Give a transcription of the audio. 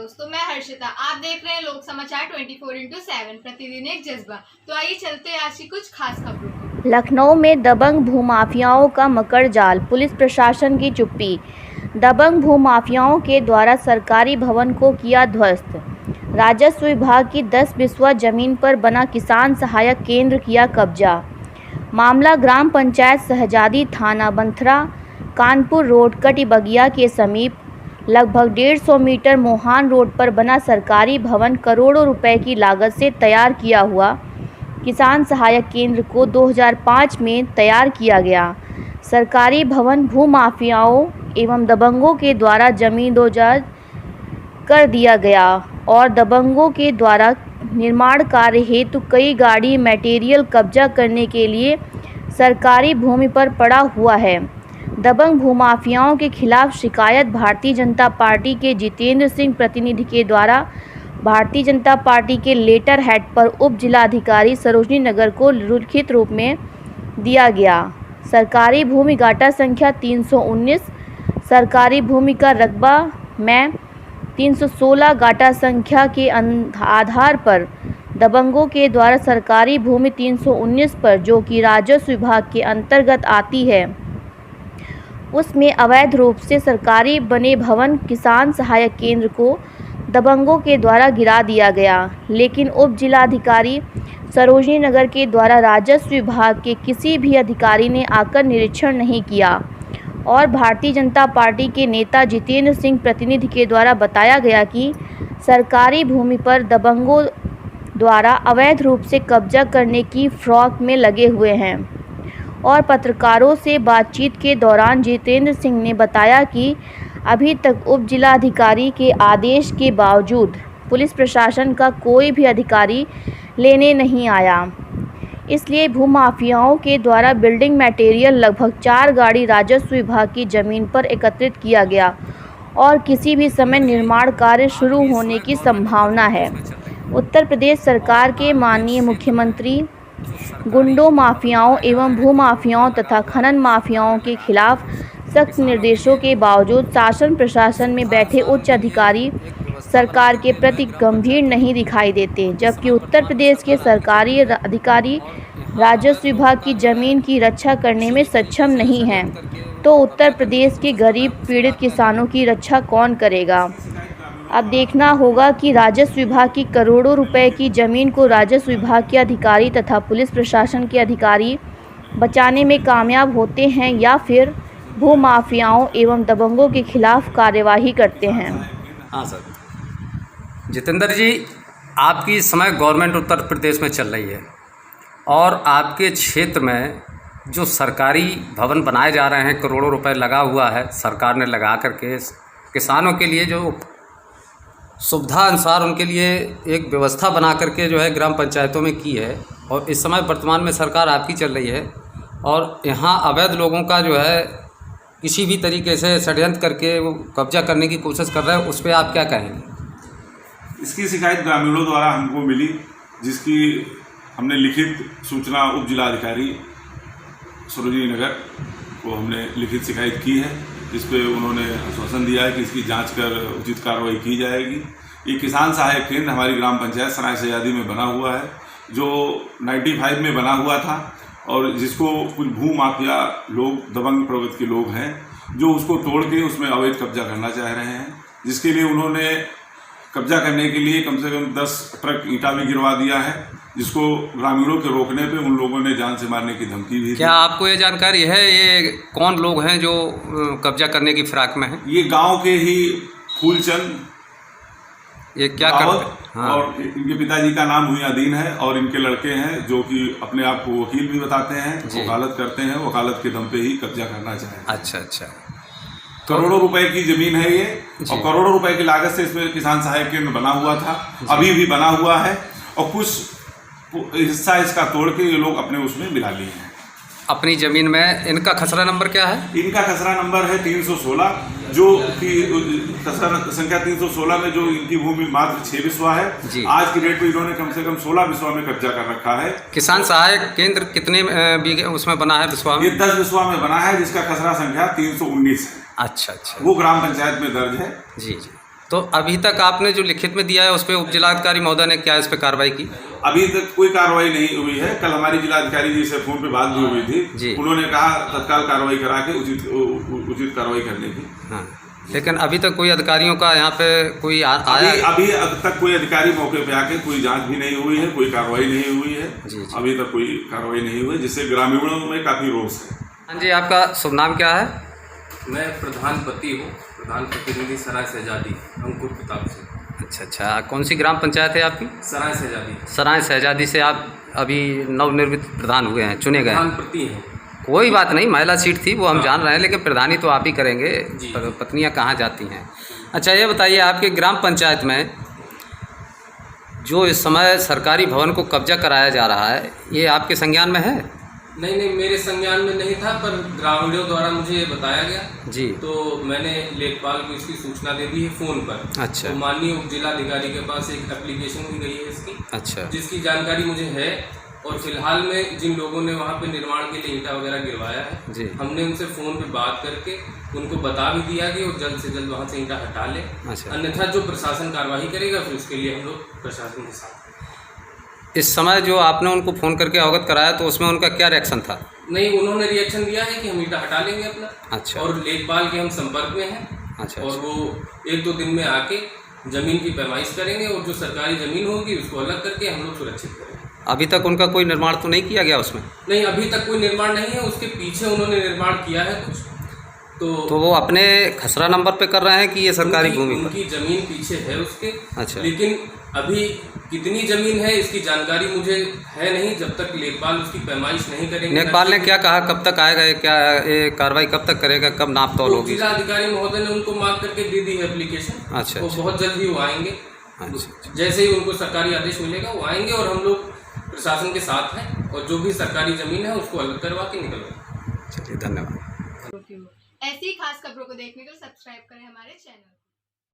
दोस्तों, मैं हर्षिता। आप देख रहे हैं लोक समाचार 24/7 प्रतिदिन एक जज्बा। तो आइए चलते हैं आज की कुछ खास खबरों को। लखनऊ में दबंग भूमाफियाओं का मकर जाल, पुलिस प्रशासन की चुप्पी। दबंग भूमाफियाओं के द्वारा सरकारी भवन को किया ध्वस्त। राजस्व विभाग की 10 बिस्वा जमीन पर बना किसान सहायक केंद्र किया कब्जा। मामला ग्राम पंचायत शहजादी, थाना बंथरा, कानपुर रोड, कटिबगिया के समीप लगभग 150 मीटर मोहान रोड पर बना सरकारी भवन करोड़ों रुपए की लागत से तैयार किया हुआ किसान सहायक केंद्र को 2005 में तैयार किया गया। सरकारी भवन भूमाफियाओं एवं दबंगों के द्वारा जमीन दोजाद कर दिया गया और दबंगों के द्वारा निर्माण कार्य हेतु कई गाड़ी मटेरियल कब्जा करने के लिए सरकारी भूमि पर पड़ा हुआ है। दबंग भूमाफियाओं के खिलाफ शिकायत भारतीय जनता पार्टी के जितेंद्र सिंह प्रतिनिधि के द्वारा भारतीय जनता पार्टी के लेटर हेड पर उप जिलाधिकारी सरोजनी नगर को लिखित रूप में दिया गया। सरकारी भूमि गाटा संख्या 319, सरकारी भूमि का रकबा में 316 गाटा संख्या के आधार पर दबंगों के द्वारा सरकारी भूमि 319 पर, जो कि राजस्व विभाग के अंतर्गत आती है, उसमें अवैध रूप से सरकारी बने भवन किसान सहायक केंद्र को दबंगों के द्वारा गिरा दिया गया। लेकिन उप जिलाधिकारी सरोजनी नगर के द्वारा राजस्व विभाग के किसी भी अधिकारी ने आकर निरीक्षण नहीं किया और भारतीय जनता पार्टी के नेता जितेंद्र सिंह प्रतिनिधि के द्वारा बताया गया कि सरकारी भूमि पर दबंगों द्वारा अवैध रूप से कब्जा करने की फिराक में लगे हुए हैं। और पत्रकारों से बातचीत के दौरान जितेंद्र सिंह ने बताया कि अभी तक उप जिलाधिकारी के आदेश के बावजूद पुलिस प्रशासन का कोई भी अधिकारी लेने नहीं आया, इसलिए भूमाफियाओं के द्वारा बिल्डिंग मटेरियल लगभग 4 गाड़ी राजस्व विभाग की जमीन पर एकत्रित किया गया और किसी भी समय निर्माण कार्य शुरू होने की संभावना है। उत्तर प्रदेश सरकार के माननीय मुख्यमंत्री गुंडों, माफियाओं एवं भूमाफियाओं तथा खनन माफियाओं के खिलाफ सख्त निर्देशों के बावजूद शासन प्रशासन में बैठे उच्च अधिकारी सरकार के प्रति गंभीर नहीं दिखाई देते, जबकि उत्तर प्रदेश के सरकारी अधिकारी राजस्व विभाग की जमीन की रक्षा करने में सक्षम नहीं हैं, तो उत्तर प्रदेश के गरीब पीड़ित किसानों की रक्षा कौन करेगा। अब देखना होगा कि राजस्व विभाग की करोड़ों रुपए की जमीन को राजस्व विभाग के अधिकारी तथा पुलिस प्रशासन के अधिकारी बचाने में कामयाब होते हैं या फिर भूमाफियाओं एवं दबंगों के खिलाफ कार्यवाही करते हैं। हाँ सर, जितेंद्र जी, आपकी इस समय गवर्नमेंट उत्तर प्रदेश में चल रही है और आपके क्षेत्र में जो सरकारी भवन बनाए जा रहे हैं, करोड़ों रुपए लगा हुआ है, सरकार ने लगा करके किसानों के लिए जो सुविधा अनुसार उनके लिए एक व्यवस्था बना करके जो है ग्राम पंचायतों में की है, और इस समय वर्तमान में सरकार आपकी चल रही है और यहाँ अवैध लोगों का जो है किसी भी तरीके से षड्यंत्र करके वो कब्जा करने की कोशिश कर रहे हैं, उस पर आप क्या कहेंगे? इसकी शिकायत ग्रामीणों द्वारा हमको मिली, जिसकी हमने लिखित सूचना उप जिलाधिकारी सरोजनी नगर को हमने लिखित शिकायत की है, जिस पे उन्होंने आश्वासन दिया है कि इसकी जांच कर उचित कार्रवाई की जाएगी। ये किसान सहायक केंद्र हमारी ग्राम पंचायत सराय शहजादी में बना हुआ है, जो 95 में बना हुआ था और जिसको कुछ भू माफिया लोग, दबंग प्रवृत्ति के लोग हैं, जो उसको तोड़ के उसमें अवैध कब्जा करना चाह रहे हैं, जिसके लिए उन्होंने कब्जा करने के लिए कम से कम 10 ट्रक ईंटा भी गिरवा दिया है, जिसको ग्रामीणों के रोकने पे उन लोगों ने जान से मारने की धमकी भी दी। क्या आपको ये जानकारी है ये कौन लोग हैं जो कब्जा करने की फिराक में हैं? ये गांव के ही फूलचंद, ये क्या करते हैं? हाँ। और इनके पिताजी का नाम हुयादीन है और इनके लड़के हैं जो कि अपने आप को वकील भी बताते हैं, वकालत करते हैं, वकालत के दम पे ही कब्जा करना चाहते हैं। अच्छा अच्छा, करोड़ों रुपए की जमीन है ये और करोड़ों रुपए की लागत से इसमें किसान सहायक केंद्र बना हुआ था, अभी भी बना हुआ है और कुछ हिस्सा इसका तोड़ के ये लोग अपने उसमें मिला लिए हैं अपनी ज़मीन में। इनका खसरा नंबर क्या है? इनका खसरा नंबर है 316, जो कि खसरा संख्या 316 में जो इनकी भूमि मात्र 6 बिस्वा है। आज की डेट में इन्होंने कम से कम 16 बिस्वा में कब्जा कर रखा है। किसान सहायक केंद्र कितने बीघे उसमें बना है बिस्वा में? ये 10 बिस्वा में बना है, जिसका खसरा संख्या 319 है। अच्छा अच्छा, वो ग्राम पंचायत में दर्ज है। जी जी। तो अभी तक आपने जो लिखित में दिया है उस पर उप जिलाधिकारी महोदय ने क्या इस पर कार्रवाई की? अभी तक कोई कार्रवाई नहीं हुई है। कल हमारी जिलाधिकारी जी से फोन पे बात भी हुई जी। थी, उन्होंने कहा तत्काल कार्रवाई करा के उचित कार्रवाई करने की। हाँ, लेकिन अभी तक कोई अधिकारियों का यहाँ पे कोई आया? अभी तक कोई अधिकारी मौके पे आके कोई जांच भी नहीं हुई है, कोई कार्रवाई नहीं हुई है। जी। अभी तक कोई कार्रवाई नहीं हुई, जिससे ग्रामीणों में काफी रोष है। हाँ जी, आपका शुभ नाम क्या है? मैं प्रधान पति हूँ, प्रधान प्रतिनिधि सराय शहजादी, अंकुर प्रताप से। अच्छा, कौन सी ग्राम पंचायत है आपकी? सराय शहजादी। सराय शहजादी से आप अभी नवनिर्मित प्रधान हुए हैं, चुने गए प्रधान हैं। प्रति हैं। कोई बात नहीं, महिला सीट थी वो हम जान रहे हैं, लेकिन प्रधानी तो आप ही करेंगे, जी। पत्नियां कहाँ जाती हैं। अच्छा, ये बताइए, आपके ग्राम पंचायत में जो इस समय सरकारी भवन को कब्जा कराया जा रहा है, ये आपके संज्ञान में है? नहीं, मेरे संज्ञान में नहीं था, पर ग्रामीणों द्वारा मुझे ये बताया गया जी। तो मैंने लेखपाल को इसकी सूचना दे दी है फ़ोन पर। अच्छा। तो माननीय उप जिलाधिकारी के पास एक एप्लीकेशन भी गई है इसकी, अच्छा, जिसकी जानकारी मुझे है। और फिलहाल में जिन लोगों ने वहाँ पे निर्माण के लिए ईंटा वगैरह गिरवाया है जी। हमने उनसे फ़ोन पे बात करके उनको बता भी दिया कि वो जल्द से जल्द वहाँ से ईंटा हटा ले। अच्छा। अन्यथा जो प्रशासन कार्रवाई करेगा फिर उसके लिए हम लोग प्रशासन के साथ। इस समय जो आपने उनको फ़ोन करके अवगत कराया तो उसमें उनका क्या रिएक्शन था? नहीं, उन्होंने रिएक्शन दिया है कि हम ईंटा हटा लेंगे अपना। अच्छा। और लेखपाल के हम संपर्क में हैं। अच्छा। और वो 1-2 दिन में आके ज़मीन की पैमाइश करेंगे और जो सरकारी ज़मीन होगी उसको अलग करके हम लोग सुरक्षित करेंगे। अभी तक उनका कोई निर्माण तो नहीं किया गया उसमें? नहीं, अभी तक कोई निर्माण नहीं है। उसके पीछे उन्होंने निर्माण किया है कुछ, तो वो अपने खसरा नंबर पे कर रहे हैं कि ये सरकारी भूमि पर? उनकी ज़मीन पीछे है उसके। अच्छा। लेकिन अभी कितनी ज़मीन है इसकी जानकारी मुझे है नहीं, जब तक लेखपाल उसकी पैमाइश नहीं करेंगे। लेखपाल ने क्या कहा, कब तक आएगा ये, क्या ये कार्रवाई कब तक करेगा, कब नाप तौल होगी? जिलाधिकारी महोदय ने उनको मार्क करके दे दी है एप्लीकेशन। अच्छा। वो बहुत जल्द ही वो आएंगे। अच्छा। जैसे ही उनको सरकारी आदेश मिलेगा वो आएंगे और हम लोग प्रशासन के साथ हैं और जो भी सरकारी ज़मीन है उसको अलग करवा के निकलवाएंगे। चलिए, धन्यवाद। ऐसी ही खास खबरों को देखने के लिए सब्सक्राइब करें हमारे चैनल।